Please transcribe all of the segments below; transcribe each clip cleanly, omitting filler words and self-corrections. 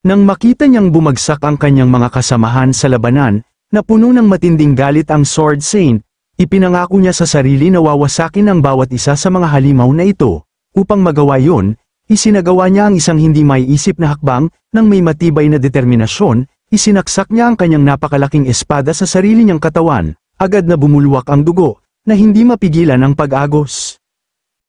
Nang makita niyang bumagsak ang kanyang mga kasamahan sa labanan, na puno ng matinding galit ang Sword Saint, ipinangako niya sa sarili na wawasakin ang bawat isa sa mga halimaw na ito. Upang magawa yon, isinagawa niya ang isang hindi maiisip na hakbang, nang may matibay na determinasyon, isinaksak niya ang kanyang napakalaking espada sa sarili niyang katawan, agad na bumulwak ang dugo, na hindi mapigilan ang pag-agos.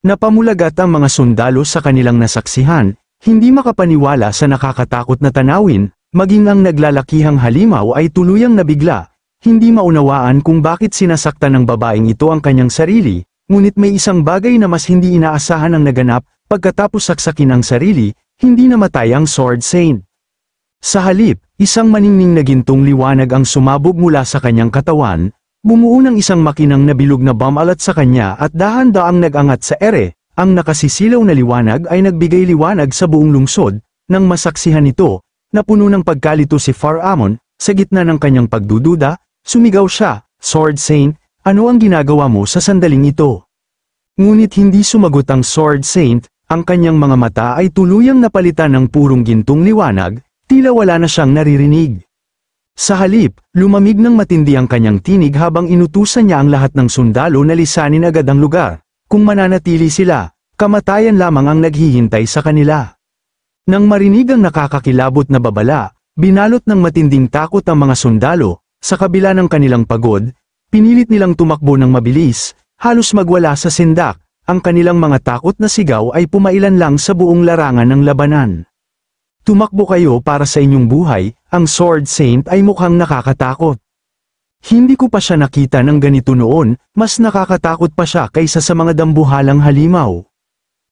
Napamulagat ang mga sundalo sa kanilang nasaksihan, hindi makapaniwala sa nakakatakot na tanawin, maging ang naglalakihang halimaw ay tuluyang nabigla, hindi maunawaan kung bakit sinasaktan ng babaeng ito ang kanyang sarili, ngunit may isang bagay na mas hindi inaasahan ang naganap, pagkatapos saksakin ang sarili, hindi namatay ang Sword Saint. Sa halip, isang maningning na gintong liwanag ang sumabog mula sa kanyang katawan, bumuo ng isang makinang nabilog na bumalat sa kanya at dahan-daang nag-angat sa ere. Ang nakasisilaw na liwanag ay nagbigay liwanag sa buong lungsod, nang masaksihan ito, na puno ng pagkalito si Faramon, sa gitna ng kanyang pagdududa, sumigaw siya, "Sword Saint, ano ang ginagawa mo sa sandaling ito?" Ngunit hindi sumagot ang Sword Saint, ang kanyang mga mata ay tuluyang napalitan ng purong gintong liwanag, tila wala na siyang naririnig. Sa halip, lumamig ng matindi ang kanyang tinig habang inutusan niya ang lahat ng sundalo na lisanin agad ang lugar. Kung mananatili sila, kamatayan lamang ang naghihintay sa kanila. Nang marinig ang nakakakilabot na babala, binalot ng matinding takot ang mga sundalo, sa kabila ng kanilang pagod, pinilit nilang tumakbo ng mabilis, halos magwala sa sindak, ang kanilang mga takot na sigaw ay pumailan lang sa buong larangan ng labanan. "Tumakbo kayo para sa inyong buhay," ang Sword Saint ay mukhang nakakatakot. "Hindi ko pa siya nakita ng ganito noon, mas nakakatakot pa siya kaysa sa mga dambuhalang halimaw."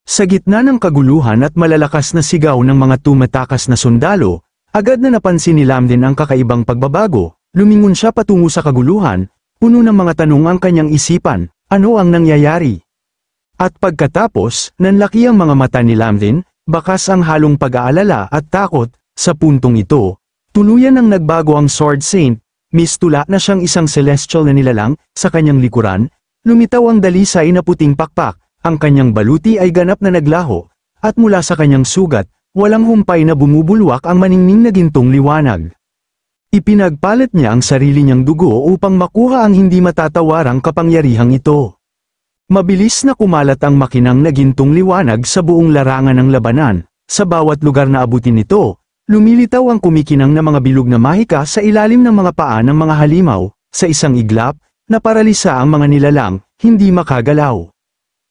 Sa gitna ng kaguluhan at malalakas na sigaw ng mga tumatakas na sundalo, agad na napansin ni Lamden ang kakaibang pagbabago, lumingon siya patungo sa kaguluhan, puno ng mga tanong ang kanyang isipan, ano ang nangyayari? At pagkatapos, nanlaki ang mga mata ni Lamden, bakas ang halong pag-aalala at takot, sa puntong ito, tuluyan nang nagbago ang Sword Saint, mistula na siyang isang celestial na nilalang, sa kanyang likuran, lumitaw ang dalisay na puting pakpak. Ang kanyang baluti ay ganap na naglaho, at mula sa kanyang sugat, walang humpay na bumubulwak ang maningning na gintong liwanag. Ipinagpalit niya ang sarili niyang dugo upang makuha ang hindi matatawarang kapangyarihang ito. Mabilis na kumalat ang makinang na gintong liwanag sa buong larangan ng labanan, sa bawat lugar na abutin nito, lumilitaw ang kumikinang na mga bilog na mahika sa ilalim ng mga paa ng mga halimaw, sa isang iglap, na paralisa ang mga nilalang, hindi makagalaw.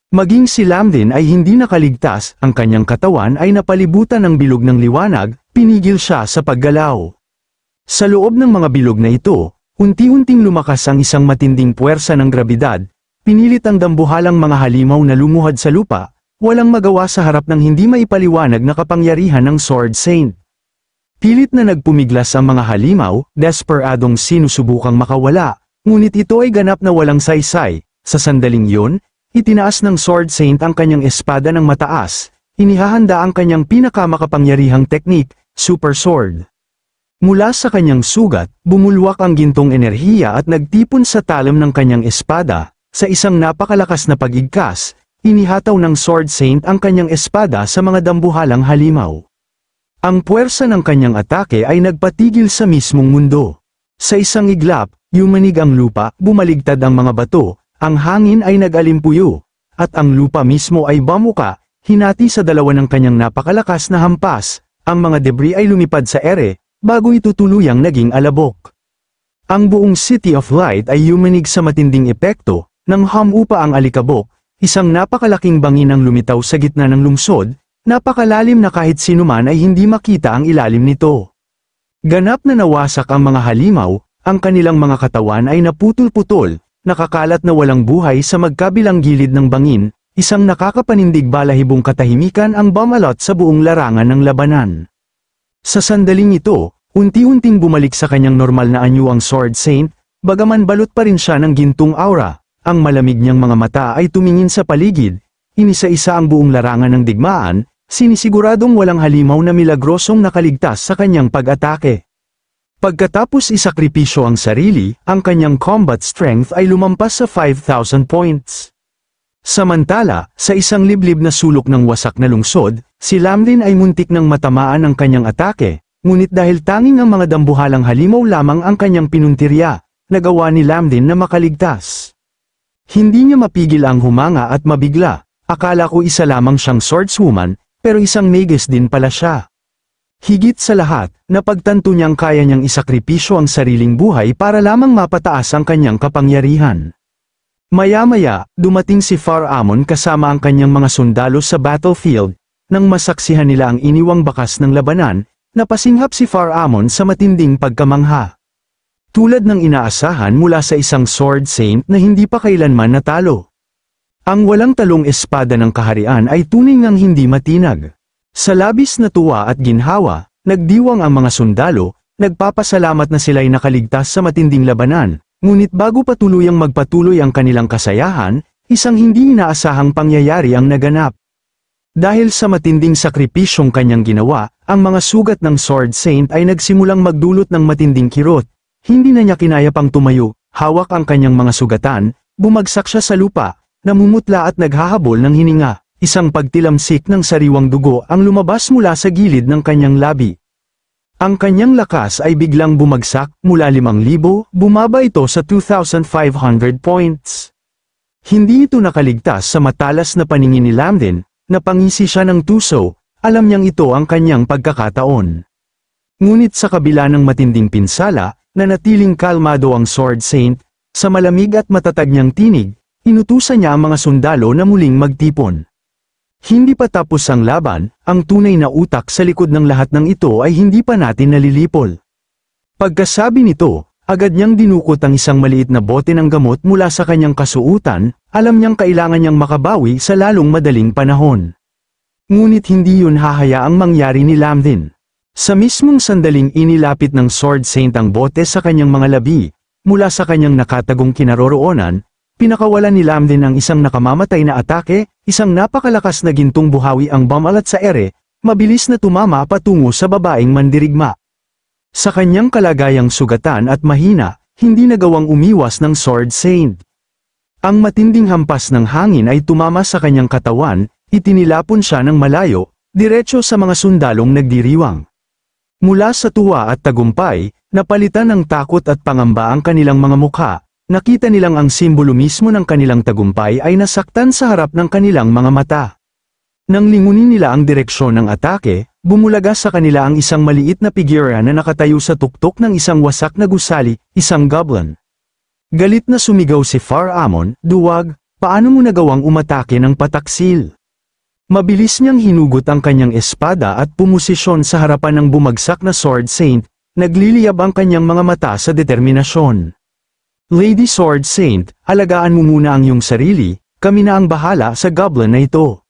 Maging si Lamden ay hindi nakaligtas, ang kanyang katawan ay napalibutan ng bilog ng liwanag, pinigil siya sa paggalaw. Sa loob ng mga bilog na ito, unti-unting lumakas ang isang matinding puwersa ng grabidad, pinilit ang dambuhalang mga halimaw na lumuhad sa lupa, walang magawa sa harap ng hindi maipaliwanag na kapangyarihan ng Sword Saint. Pilit na nagpumiglas ang mga halimaw, desperadong sinusubukang makawala, ngunit ito ay ganap na walang saysay. Sa sandaling yun, itinaas ng Sword Saint ang kanyang espada ng mataas, inihahanda ang kanyang pinakamakapangyarihang teknik, Super Sword. Mula sa kanyang sugat, bumulwak ang gintong enerhiya at nagtipon sa talim ng kanyang espada, sa isang napakalakas na pag-igkas, inihataw ng Sword Saint ang kanyang espada sa mga dambuhalang halimaw. Ang puwersa ng kanyang atake ay nagpatigil sa mismong mundo. Sa isang iglap, yumanig ang lupa, bumaligtad ang mga bato, ang hangin ay nag-alimpuyo, at ang lupa mismo ay bamuka, hinati sa dalawa ng kanyang napakalakas na hampas, ang mga debris ay lumipad sa ere, bago ito tuluyang naging alabok. Ang buong City of Light ay yumanig sa matinding epekto, nang humupa ang alikabok, isang napakalaking bangin ang lumitaw sa gitna ng lungsod, napakalalim na kahit sinuman ay hindi makita ang ilalim nito. Ganap na nawasak ang mga halimaw, ang kanilang mga katawan ay naputol-putol, nakakalat na walang buhay sa magkabilang gilid ng bangin, isang nakakapanindig balahibong katahimikan ang bumalot sa buong larangan ng labanan. Sa sandaling ito, unti-unting bumalik sa kanyang normal na anyo ang Sword Saint, bagaman balot pa rin siya ng gintong aura, ang malamig niyang mga mata ay tumingin sa paligid, inisa-isa ang buong larangan ng digmaan, sinisiguradong walang halimaw na milagrosong nakaligtas sa kanyang pag-atake. Pagkatapos isakripisyo ang sarili, ang kanyang combat strength ay lumampas sa 5,000 points. Samantala, sa isang liblib na sulok ng wasak na lungsod, si Lamden ay muntik ng matamaan ng kanyang atake, ngunit dahil tanging ang mga dambuhalang halimaw lamang ang kanyang pinuntirya, nagawa ni Lamdin na makaligtas. Hindi niya mapigil ang humanga at mabigla, akala ko isa lamang siyang swordswoman, pero isang magus din pala siya. Higit sa lahat, napagtanto niyang kaya niyang isakripisyo ang sariling buhay para lamang mapataas ang kanyang kapangyarihan. Maya-maya, dumating si Faramon kasama ang kanyang mga sundalo sa battlefield. Nang masaksihan nila ang iniwang bakas ng labanan, napasinghap si Faramon sa matinding pagkamangha. Tulad ng inaasahan mula sa isang sword saint na hindi pa kailanman natalo. Ang walang talong espada ng kaharian ay tunay ngang hindi matinag. Sa labis na tuwa at ginhawa, nagdiwang ang mga sundalo, nagpapasalamat na sila'y nakaligtas sa matinding labanan. Ngunit bago pa tuluyang magpatuloy ang kanilang kasayahan, isang hindi inaasahang pangyayari ang naganap. Dahil sa matinding sakripisyong kanyang ginawa, ang mga sugat ng Sword Saint ay nagsimulang magdulot ng matinding kirot. Hindi na niya kinaya pang tumayo, hawak ang kanyang mga sugatan, bumagsak siya sa lupa, namumutla at naghahabol ng hininga. Isang pagtilamsik ng sariwang dugo ang lumabas mula sa gilid ng kanyang labi. Ang kanyang lakas ay biglang bumagsak mula 5,000, bumaba ito sa 2,500 points. Hindi ito nakaligtas sa matalas na paningin ni Lamdin, napangisi siya ng tuso, alam niyang ito ang kanyang pagkakataon. Ngunit sa kabila ng matinding pinsala, nanatiling kalmado ang Sword Saint, sa malamig at matatag niyang tinig, inutusan niya ang mga sundalo na muling magtipon. Hindi pa tapos ang laban, ang tunay na utak sa likod ng lahat ng ito ay hindi pa natin nalilipol. Pagkasabi nito, agad niyang dinukot ang isang maliit na bote ng gamot mula sa kanyang kasuutan, alam niyang kailangan niyang makabawi sa lalong madaling panahon. Ngunit hindi yun hahayaang mangyari ni Lamdin. Sa mismong sandaling inilapit ng Sword Saint ang bote sa kanyang mga labi, mula sa kanyang nakatagong kinaroroonan, pinakawalan ni Lamdin ang isang nakamamatay na atake, isang napakalakas na gintong buhawi ang bamalat sa ere, mabilis na tumama patungo sa babaeng mandirigma. Sa kanyang kalagayang sugatan at mahina, hindi nagawang umiwas ng Sword Saint. Ang matinding hampas ng hangin ay tumama sa kanyang katawan, itinilapon siya ng malayo, diretso sa mga sundalong nagdiriwang. Mula sa tuwa at tagumpay, napalitan ng takot at pangamba ang kanilang mga mukha. Nakita nilang ang simbolo mismo ng kanilang tagumpay ay nasaktan sa harap ng kanilang mga mata. Nang lingunin nila ang direksyon ng atake, bumulaga sa kanila ang isang maliit na figura na nakatayo sa tuktok ng isang wasak na gusali, isang goblin. Galit na sumigaw si Faramon, "Duwag, paano mo nagawang umatake ng pataksil?" Mabilis niyang hinugot ang kanyang espada at pumosisyon sa harapan ng bumagsak na Sword Saint, nagliliyab ang kanyang mga mata sa determinasyon. "Lady Sword Saint, alagaan mo muna ang iyong sarili, kami na ang bahala sa goblin na ito."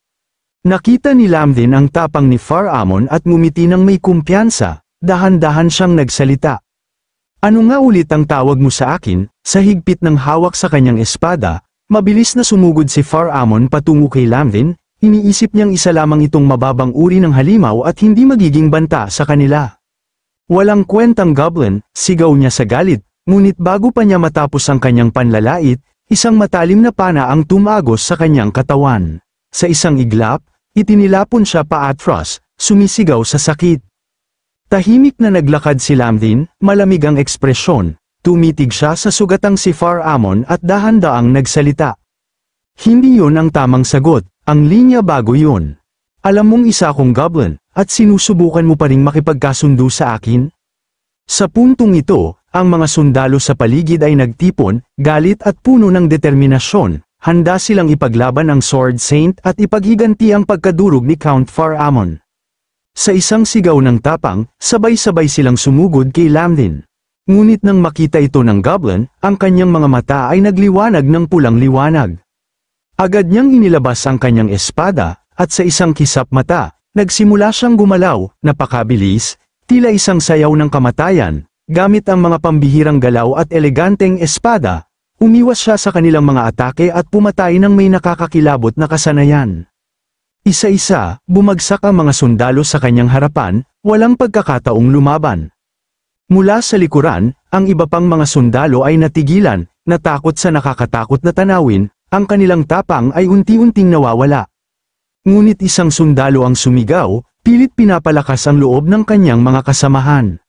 Nakita ni Lamdin ang tapang ni Faramon at ngumiti ng may kumpiyansa, dahan-dahan siyang nagsalita. "Ano nga ulit ang tawag mo sa akin?" Sa higpit ng hawak sa kanyang espada, mabilis na sumugod si Faramon patungo kay Lamdin, iniisip niyang isa lamang itong mababang uri ng halimaw at hindi magiging banta sa kanila. "Walang kwentang goblin," sigaw niya sa galit. Ngunit bago pa niya matapos ang kanyang panlalait, isang matalim na pana ang tumagos sa kanyang katawan. Sa isang iglap, itinilapon siya paatras, sumisigaw sa sakit. Tahimik na naglakad si Lamdin, malamig ang ekspresyon, tumitig siya sa sugatang si Faramon at dahan-daang nagsalita. "Hindi yon ang tamang sagot, ang linya bago yon. Alam mong isa akong goblin, at sinusubukan mo pa ring makipagkasundo sa akin?" Sa puntong ito, ang mga sundalo sa paligid ay nagtipon, galit at puno ng determinasyon, handa silang ipaglaban ang Sword Saint at ipaghiganti ang pagkadurog ni Count Faramon. Sa isang sigaw ng tapang, sabay-sabay silang sumugod kay Lamdin. Ngunit nang makita ito ng goblin, ang kanyang mga mata ay nagliwanag ng pulang liwanag. Agad niyang inilabas ang kanyang espada, at sa isang kisap mata, nagsimula siyang gumalaw, napakabilis, tila isang sayaw ng kamatayan. Gamit ang mga pambihirang galaw at eleganteng espada, umiwas siya sa kanilang mga atake at pumatay ng may nakakakilabot na kasanayan. Isa-isa, bumagsak ang mga sundalo sa kanyang harapan, walang pagkakataong lumaban. Mula sa likuran, ang iba pang mga sundalo ay natigilan, natakot sa nakakatakot na tanawin, ang kanilang tapang ay unti-unting nawawala. Ngunit isang sundalo ang sumigaw, pilit pinapalakas ang loob ng kanyang mga kasamahan.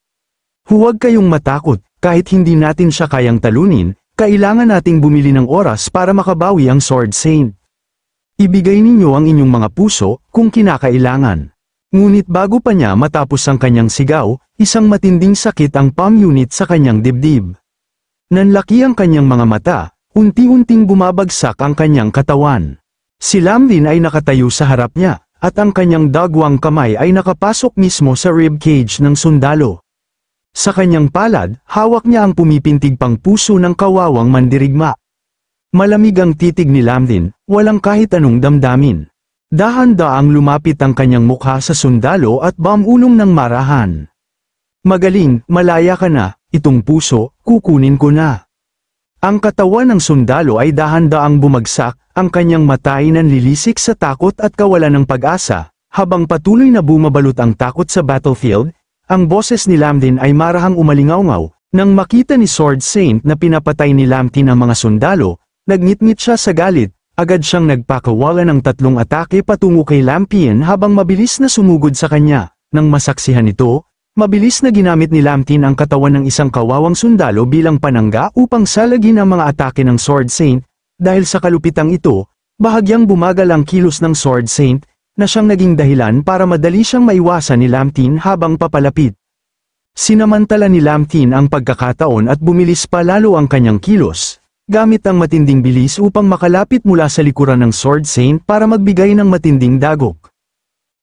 Huwag kayong matakot, kahit hindi natin siya kayang talunin, kailangan nating bumili ng oras para makabawi ang Sword Saint. Ibigay ninyo ang inyong mga puso, kung kinakailangan. Ngunit bago pa niya matapos ang kanyang sigaw, isang matinding sakit ang palm unit sa kanyang dibdib. Nanlaki ang kanyang mga mata, unti-unting bumabagsak ang kanyang katawan. Si Lamlin ay nakatayo sa harap niya, at ang kanyang dagwang kamay ay nakapasok mismo sa rib cage ng sundalo. Sa kanyang palad, hawak niya ang pumipintig pang puso ng kawawang mandirigma. Malamig ang titig ni Lamlin, walang kahit anong damdamin. Dahan-daang lumapit ang kanyang mukha sa sundalo at bamulong ng marahan. Magaling, malaya ka na, itong puso, kukunin ko na. Ang katawan ng sundalo ay dahan-daang bumagsak, ang kanyang mata ay nanlilisik sa takot at kawalan ng pag-asa. Habang patuloy na bumabalot ang takot sa battlefield, ang boses ni Lamlin ay marahang umalingaw-ngaw. Nang makita ni Sword Saint na pinapatay ni Lamlin ang mga sundalo, nagngit-ngit siya sa galit. Agad siyang nagpakawala ng 3 atake patungo kay Lamlin habang mabilis na sumugod sa kanya. Nang masaksihan ito, mabilis na ginamit ni Lamlin ang katawan ng isang kawawang sundalo bilang panangga upang salagin ang mga atake ng Sword Saint. Dahil sa kalupitang ito, bahagyang bumagal ang kilos ng Sword Saint, na siyang naging dahilan para madali siyang maiwasan ni Lamlin habang papalapit. Sinamantala ni Lamlin ang pagkakataon at bumilis pa lalo ang kanyang kilos, gamit ang matinding bilis upang makalapit mula sa likuran ng Sword Saint para magbigay ng matinding dagok.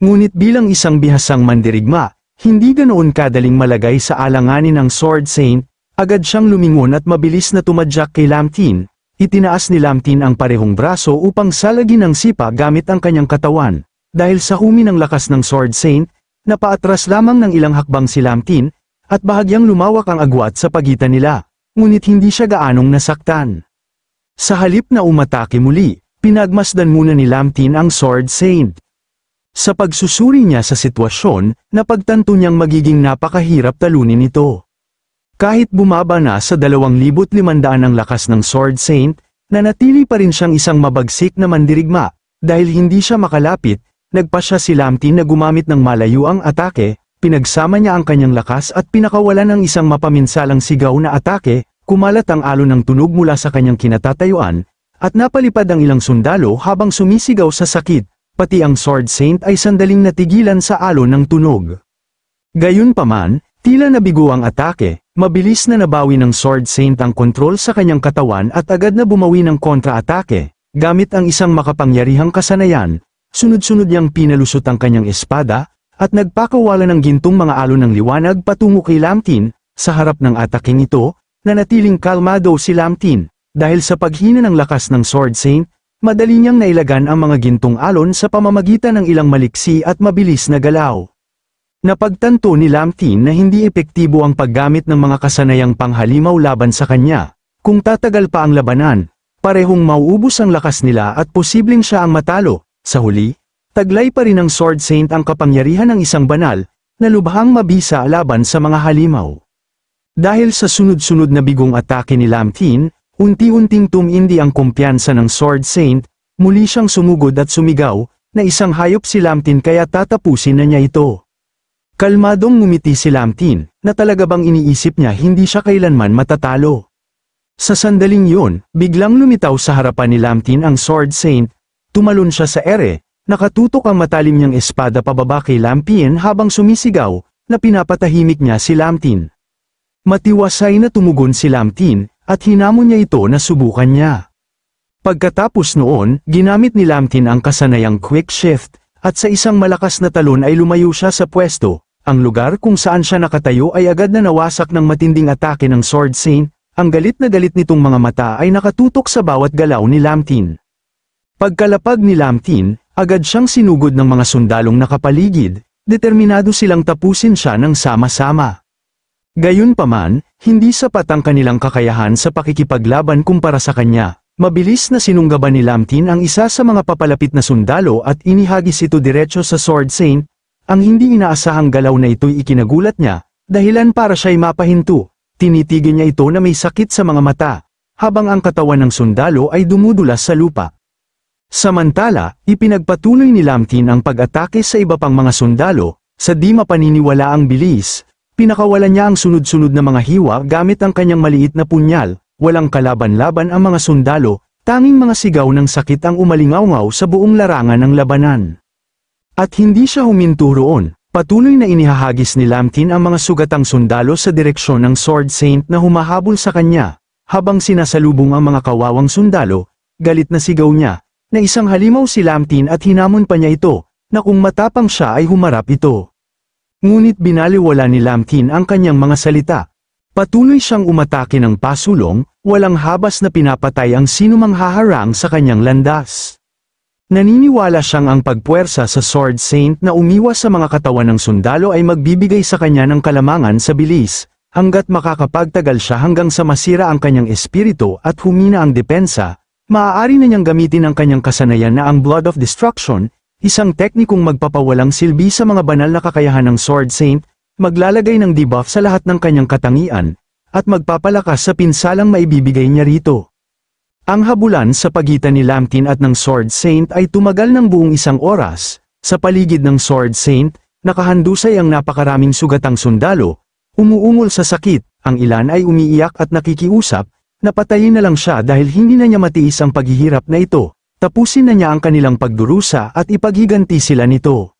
Ngunit bilang isang bihasang mandirigma, hindi ganoon kadaling malagay sa alanganin ng Sword Saint, agad siyang lumingon at mabilis na tumadyak kay Lamlin. Itinaas ni Lamlin ang parehong braso upang salagin ang sipa gamit ang kanyang katawan. Dahil sa humi ng lakas ng Sword Saint, napaatras lamang ng ilang hakbang si Lamlin, at bahagyang lumawak ang agwat sa pagitan nila. Ngunit hindi siya gaanong nasaktan. Sa halip na umatake muli, pinagmasdan muna ni Lamlin ang Sword Saint. Sa pagsusuri niya sa sitwasyon, napagtanto niyang magiging napakahirap talunin ito. Kahit bumaba na sa 2,500 ang lakas ng Sword Saint, nanatili pa rin siyang isang mabagsik na mandirigma. Dahil hindi siya makalapit, nagpasya si Lamlin na gumamit ng malayuang atake. Pinagsama niya ang kanyang lakas at pinakawalan ng isang mapaminsalang sigaw na atake, kumalat ang alon ng tunog mula sa kanyang kinatatayuan, at napalipad ang ilang sundalo habang sumisigaw sa sakit, pati ang Sword Saint ay sandaling natigilan sa alon ng tunog. Gayunpaman, tila nabigo ang atake, mabilis na nabawi ng Sword Saint ang kontrol sa kanyang katawan at agad na bumawi ng kontra-atake, gamit ang isang makapangyarihang kasanayan, sunod-sunod niyang pinalusot ang kanyang espada, at nagpakawala ng gintong mga alon ng liwanag patungo kay Lamlin. Sa harap ng ataking ito, nanatiling kalmado si Lamlin, dahil sa paghina ng lakas ng Sword Saint, madali niyang nailagan ang mga gintong alon sa pamamagitan ng ilang maliksi at mabilis na galaw. Napagtanto ni Lamlin na hindi epektibo ang paggamit ng mga kasanayang panghalimaw laban sa kanya. Kung tatagal pa ang labanan, parehong mauubos ang lakas nila at posibleng siya ang matalo. Sa huli, taglay pa rin ng Sword Saint ang kapangyarihan ng isang banal, na lubhang mabisa laban sa mga halimaw. Dahil sa sunod-sunod na bigong atake ni Lamlin, unti-unting tumindi ang kumpiyansa ng Sword Saint, muli siyang sumugod at sumigaw, na isang hayop si Lamlin kaya tatapusin na niya ito. Kalmadong ngumiti si Lamlin, na talaga bang iniisip niya hindi siya kailanman matatalo. Sa sandaling yun, biglang lumitaw sa harapan ni Lamlin ang Sword Saint, tumalon siya sa ere. Nakatutok ang matalim niyang espada pababa kay Lamlin habang sumisigaw, na pinapatahimik niya si Lamlin. Matiwasay na tumugon si Lamlin, at hinamon niya ito na subukan niya. Pagkatapos noon, ginamit ni Lamlin ang kasanayang quick shift, at sa isang malakas na talon ay lumayo siya sa pwesto. Ang lugar kung saan siya nakatayo ay agad na nawasak ng matinding atake ng Sword Saint. Ang galit na galit nitong mga mata ay nakatutok sa bawat galaw ni Lamlin. Pagkalapag ni Lamlin, agad siyang sinugod ng mga sundalong nakapaligid, determinado silang tapusin siya ng sama-sama. Gayunpaman, hindi sapat ang kanilang kakayahan sa pakikipaglaban kumpara sa kanya. Mabilis na sinunggaban ni Lamlin ang isa sa mga papalapit na sundalo at inihagis ito diretso sa Sword Saint. Ang hindi inaasahang galaw na ito'y ikinagulat niya, dahilan para siya'y mapahinto. Tinitigil niya ito na may sakit sa mga mata, habang ang katawan ng sundalo ay dumudulas sa lupa. Samantala, ipinagpatuloy ni Lamtin ang pag-atake sa iba pang mga sundalo, sa di mapaniniwalaang bilis. Pinakawalan niya ang sunod-sunod na mga hiwa gamit ang kanyang maliit na punyal, walang kalaban-laban ang mga sundalo, tanging mga sigaw ng sakit ang umalingaw-ngaw sa buong larangan ng labanan. At hindi siya huminto roon, patuloy na inihahagis ni Lamtin ang mga sugatang sundalo sa direksyon ng Sword Saint na humahabol sa kanya, habang sinasalubong ang mga kawawang sundalo, galit na sigaw niya, na isang halimaw si Lamtin at hinamon pa niya ito, na kung matapang siya ay humarap ito. Ngunit binaliwala ni Lamtin ang kanyang mga salita. Patuloy siyang umatake ng pasulong, walang habas na pinapatay ang sinumang haharang sa kanyang landas. Naniniwala siyang ang pagpuwersa sa Sword Saint na umiwas sa mga katawan ng sundalo ay magbibigay sa kanya ng kalamangan sa bilis, hanggat makakapagtagal siya hanggang sa masira ang kanyang espiritu at humina ang depensa, maaari na niyang gamitin ang kanyang kasanayan na ang Blood of Destruction, isang teknikong magpapawalang silbi sa mga banal na kakayahan ng Sword Saint, maglalagay ng debuff sa lahat ng kanyang katangian, at magpapalakas sa pinsalang maibibigay niya rito. Ang habulan sa pagitan ni Lamtin at ng Sword Saint ay tumagal ng buong 1 oras. Sa paligid ng Sword Saint, nakahandusay ang napakaraming sugatang sundalo, umuungol sa sakit, ang ilan ay umiiyak at nakikiusap, napatayin na lang siya dahil hindi na niya matiis ang paghihirap na ito. Tapusin na niya ang kanilang pagdurusa at ipaghiganti sila nito.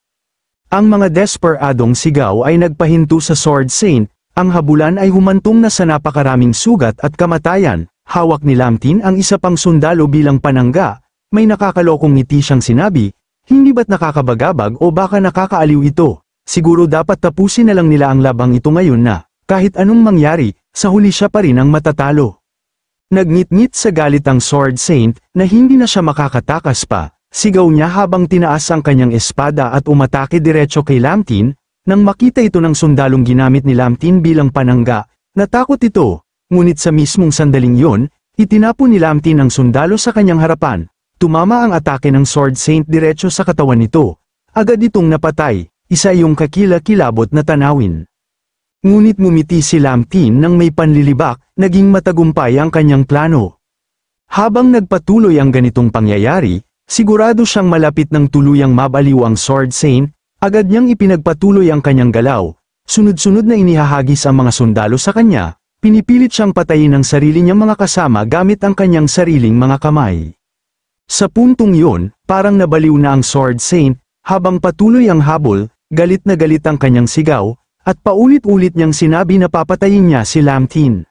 Ang mga desperadong sigaw ay nagpahinto sa Sword Saint, ang habulan ay humantong na sa napakaraming sugat at kamatayan, hawak ni Lamtin ang isa pang sundalo bilang panangga, may nakakalokong ngiti siyang sinabi, hindi ba't nakakabagabag o baka nakakaaliw ito, siguro dapat tapusin na lang nila ang labang ito ngayon na, kahit anong mangyari, sa huli siya pa rin ang matatalo. Nagngit-ngit sa galit ang Sword Saint, na hindi na siya makakatakas pa, sigaw niya habang tinaas ang kanyang espada at umatake diretso kay Lamtin, nang makita ito ng sundalong ginamit ni Lamtin bilang panangga, natakot ito, ngunit sa mismong sandaling yon, itinapon ni Lamtin ang sundalo sa kanyang harapan, tumama ang atake ng Sword Saint diretso sa katawan nito, agad itong napatay, isa yung kakila-kilabot na tanawin. Ngunit ngumiti si Lamtin nang may panlilibak, naging matagumpay ang kanyang plano. Habang nagpatuloy ang ganitong pangyayari, sigurado siyang malapit ng tuluyang mabaliw ang Sword Saint, agad niyang ipinagpatuloy ang kanyang galaw, sunod-sunod na inihahagis ang mga sundalo sa kanya, pinipilit siyang patayin ang sarili niyang mga kasama gamit ang kanyang sariling mga kamay. Sa puntong yun, parang nabaliw na ang Sword Saint, habang patuloy ang habol, galit na galit ang kanyang sigaw, at paulit-ulit niyang sinabi na papatayin niya si Lamtin.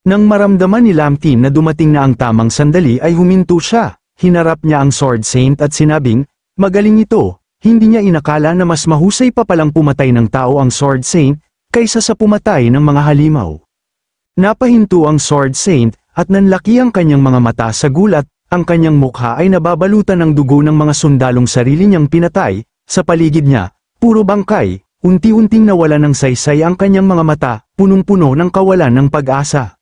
Nang maramdaman ni Lamtin na dumating na ang tamang sandali ay huminto siya, hinarap niya ang Sword Saint at sinabing, magaling ito, hindi niya inakala na mas mahusay pa palang pumatay ng tao ang Sword Saint, kaysa sa pumatay ng mga halimaw. Napahinto ang Sword Saint, at nanlaki ang kanyang mga mata sa gulat, ang kanyang mukha ay nababalutan ng dugo ng mga sundalong sarili niyang pinatay, sa paligid niya, puro bangkay. Unti-unting nawala ng saysay ang kanyang mga mata, punong-puno ng kawalan ng pag-asa.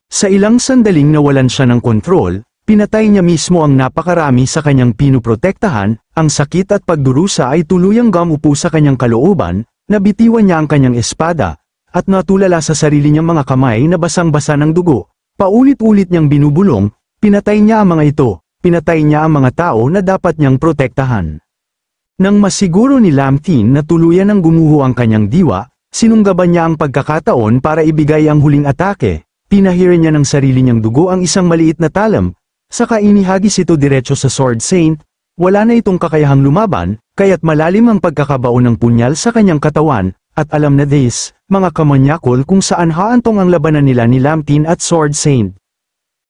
Sa ilang sandaling nawalan siya ng kontrol, pinatay niya mismo ang napakarami sa kanyang pinuprotektahan, ang sakit at pagdurusa ay tuluyang gumupo sa kanyang kalooban, nabitiwan niya ang kanyang espada, at natulala sa sarili niyang mga kamay na basang-basa ng dugo, paulit-ulit niyang binubulong, pinatay niya ang mga ito, pinatay niya ang mga tao na dapat niyang protektahan. Nang masiguro ni Lamtin na tuluyan ng gumuho ang kanyang diwa, sinunggaban niya ang pagkakataon para ibigay ang huling atake, pinahiran niya ng sarili niyang dugo ang isang maliit na talam, saka inihagis ito diretso sa Sword Saint, wala na itong kakayahang lumaban, kaya't malalim ang pagkakabaon ng punyal sa kanyang katawan, at alam na this, mga kamanyakol kung saan haantong ang labanan nila ni Lamtin at Sword Saint.